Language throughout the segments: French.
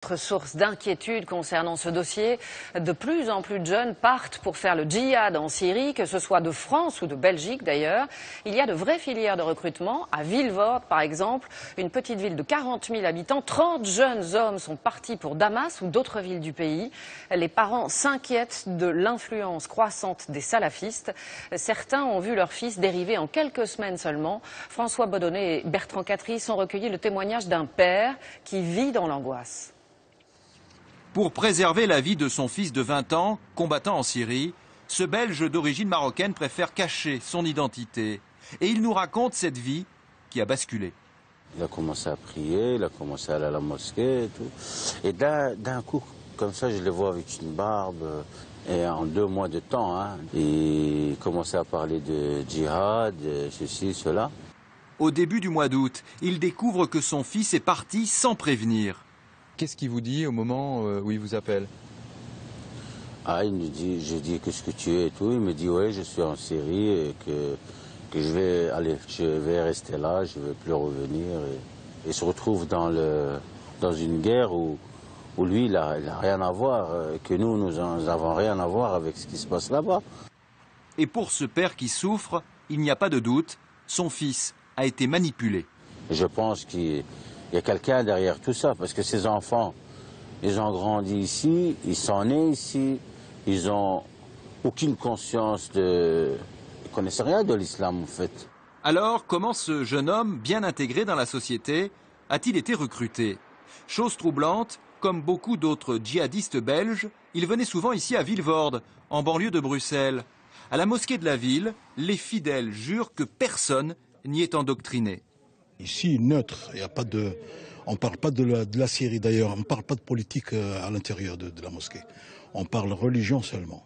Autre source d'inquiétude concernant ce dossier, de plus en plus de jeunes partent pour faire le djihad en Syrie, que ce soit de France ou de Belgique d'ailleurs. Il y a de vraies filières de recrutement. À Vilvoorde, par exemple, une petite ville de 40 000 habitants, 30 jeunes hommes sont partis pour Damas ou d'autres villes du pays. Les parents s'inquiètent de l'influence croissante des salafistes. Certains ont vu leur fils dériver en quelques semaines seulement. François Baudonnet et Bertrand Catry ont recueilli le témoignage d'un père qui vit dans l'angoisse. Pour préserver la vie de son fils de 20 ans, combattant en Syrie, ce Belge d'origine marocaine préfère cacher son identité. Et il nous raconte cette vie qui a basculé. Il a commencé à prier, il a commencé à aller à la mosquée et tout. Et d'un coup, comme ça, je le vois avec une barbe. Et en 2 mois de temps, il commençait à parler de djihad, de ceci, cela. Au début du mois d'août, il découvre que son fils est parti sans prévenir. Qu'est-ce qu'il vous dit au moment où il vous appelle? Il me dit, je dis qu'est-ce que tu es et tout. Il me dit ouais, je suis en Syrie et que je vais rester là, je ne vais plus revenir. Et il se retrouve dans une guerre où lui, il n'a rien à voir, que nous n'avons rien à voir avec ce qui se passe là-bas. Et pour ce père qui souffre, il n'y a pas de doute, son fils a été manipulé. Je pense qu'il y a quelqu'un derrière tout ça, parce que ces enfants, ils ont grandi ici, ils sont nés ici, ils n'ont aucune conscience ils ne connaissent rien de l'islam en fait. Alors, comment ce jeune homme, bien intégré dans la société, a-t-il été recruté? Chose troublante, comme beaucoup d'autres djihadistes belges, il venait souvent ici à Vilvoorde, en banlieue de Bruxelles. À la mosquée de la ville, les fidèles jurent que personne n'y est endoctriné. Ici, neutre, il y a pas de, on ne parle pas de la Syrie d'ailleurs, on ne parle pas de politique à l'intérieur de la mosquée. On parle religion seulement.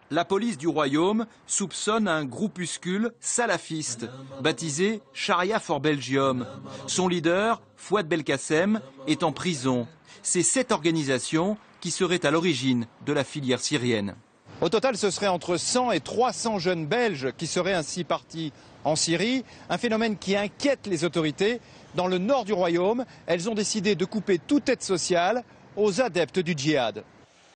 La police du royaume soupçonne un groupuscule salafiste, baptisé Sharia for Belgium. Son leader, Fouad Belkacem, est en prison. C'est cette organisation qui serait à l'origine de la filière syrienne. Au total, ce serait entre 100 et 300 jeunes Belges qui seraient ainsi partis en Syrie, un phénomène qui inquiète les autorités. Dans le nord du royaume, elles ont décidé de couper toute aide sociale aux adeptes du djihad.